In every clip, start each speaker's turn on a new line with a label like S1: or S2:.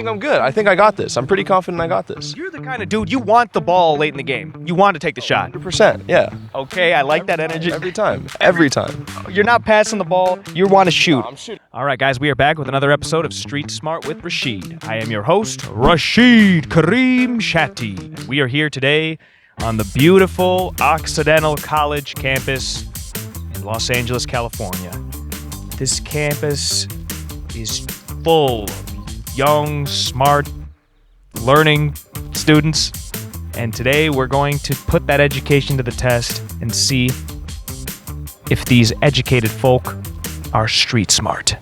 S1: think I'm good. I think I got this. I'm pretty confident I got this.
S2: You're the kind of dude, you want the ball late in the game. You want to take the shot.
S1: 100%, yeah.
S2: Okay, I like that energy.
S1: Every time. Every time.
S2: You're not passing the ball, you want to shoot.
S1: No, I'm shooting.
S2: All right, guys, we are back with another episode of Street Smart with Rashid. I am your host, Rashid Kareem Shatti. And we are here today on the beautiful Occidental College campus in Los Angeles, California. This campus is full of young, smart, learning students. And today we're going to put that education to the test and see if these educated folk are street smart.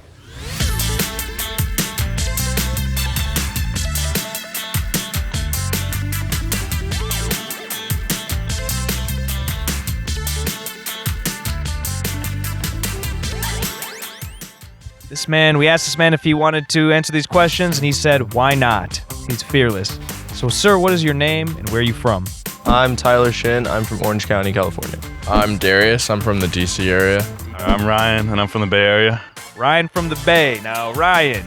S2: We asked this man if he wanted to answer these questions, and he said, why not? He's fearless. So, sir, what is your name, and where are you from?
S1: I'm Tyler Shin. I'm from Orange County, California.
S3: I'm Darius. I'm from the DC area.
S4: I'm Ryan, and I'm from the Bay Area.
S2: Ryan from the Bay. Now, Ryan,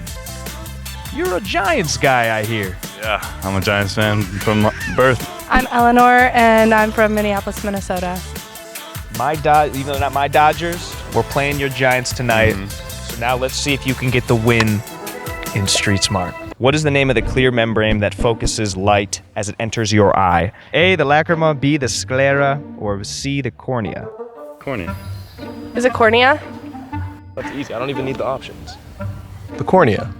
S2: you're a Giants guy, I hear.
S4: Yeah, I'm a Giants fan from birth.
S5: I'm Eleanor, and I'm from Minneapolis, Minnesota.
S2: Even though not my Dodgers, we're playing your Giants tonight. So now let's see if you can get the win in Street Smart. What is the name of the clear membrane that focuses light as it enters your eye? A, the lacrima, B, the sclera, or C, the cornea?
S4: Cornea.
S5: Is it cornea?
S1: That's easy. I don't even need the options. The cornea.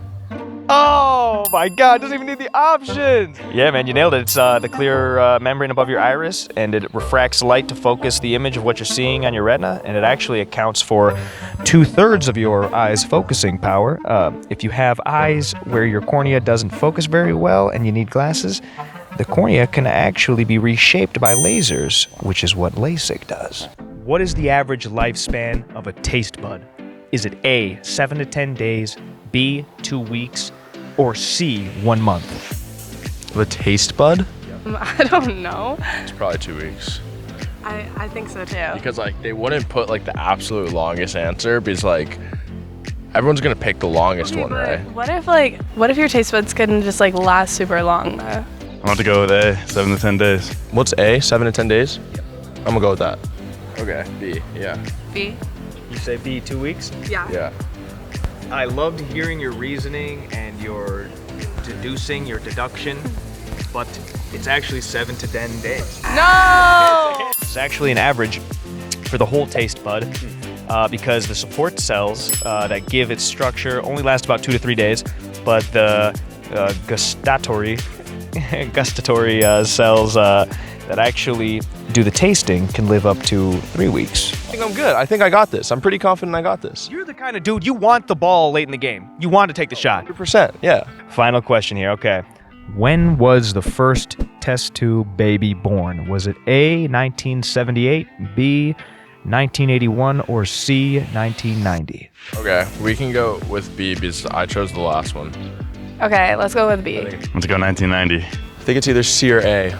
S2: Oh my God, doesn't even need the options. Yeah, man, you nailed it. It's the clear membrane above your iris, and it refracts light to focus the image of what you're seeing on your retina, and it actually accounts for 2/3 of your eye's focusing power. If you have eyes where your cornea doesn't focus very well and you need glasses, the cornea can actually be reshaped by lasers, which is what LASIK does. What is the average lifespan of a taste bud? Is it A, 7 to 10 days, B, 2 weeks, or C, 1 month?
S1: The taste bud?
S5: I don't know.
S3: It's probably 2 weeks.
S5: I think so too.
S3: Because they wouldn't put the absolute longest answer because everyone's gonna pick the longest one, right?
S5: What if your taste buds couldn't just last super long though?
S4: I want to go with A, 7 to 10 days.
S1: What's A? 7 to 10 days? I'm gonna go with that.
S3: Okay, B, yeah.
S5: B?
S2: You say B, 2 weeks?
S5: Yeah.
S3: Yeah.
S2: I loved hearing your reasoning and your deducing, your deduction, but it's actually 7 to 10 days.
S5: No!
S2: It's actually an average for the whole taste bud because the support cells that give its structure only last about 2 to 3 days, but the gustatory cells that actually do the tasting can live up to 3 weeks.
S1: I think I'm good. I think I got this. I'm pretty confident I got this.
S2: You're the kind of dude, you want the ball late in the game. You want to take the shot.
S1: 100%, yeah.
S2: Final question here, okay. When was the first test tube baby born? Was it A, 1978, B, 1981, or C, 1990?
S3: Okay, we can go with B because I chose the last one.
S5: Okay, let's go with B.
S4: Let's go 1990.
S1: I think it's either C or A.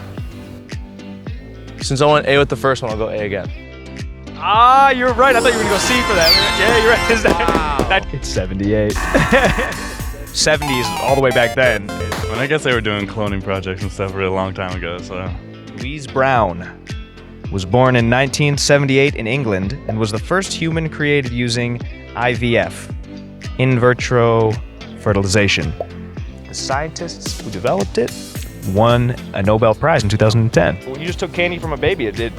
S1: Since I went A with the first one, I'll go A again.
S2: Ah, you're right. I thought you were going to go C for that. Yeah, you're right. It's 78. 70 is all the way back then.
S4: But I guess they were doing cloning projects and stuff a really long time ago, so.
S2: Louise Brown was born in 1978 in England and was the first human created using IVF, in vitro fertilization. The scientists who developed it won a Nobel Prize in 2010. Well, you just took candy from a baby. It did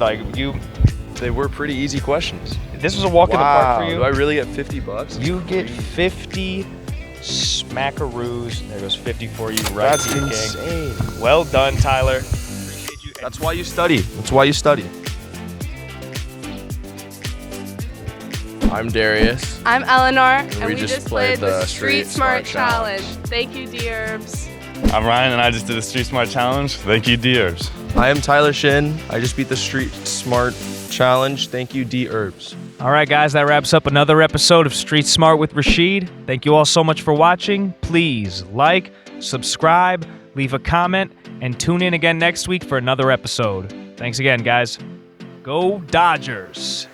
S1: They were pretty easy questions.
S2: This was a walk in the park for you.
S1: Do I really get $50?
S2: You get 50 smackaroos. There goes 50 for you, right?
S1: That's
S2: here,
S1: insane.
S2: King. Well done, Tyler. Appreciate you.
S1: That's why you study. That's why you study.
S3: I'm Darius.
S5: I'm Eleanor, and
S3: we
S5: we
S3: just
S5: just played
S3: played
S5: the Street Smart Challenge. Thank you, Dherbs.
S4: I'm Ryan, and I just did the Street Smart Challenge. Thank you, Dherbs.
S1: I am Tyler Shin. I just beat the Street Smart Challenge. Thank you, Dherbs.
S2: All right, guys, that wraps up another episode of Street Smart with Rashid. Thank you all so much for watching. Please like, subscribe, leave a comment, and tune in again next week for another episode. Thanks again, guys. Go Dodgers!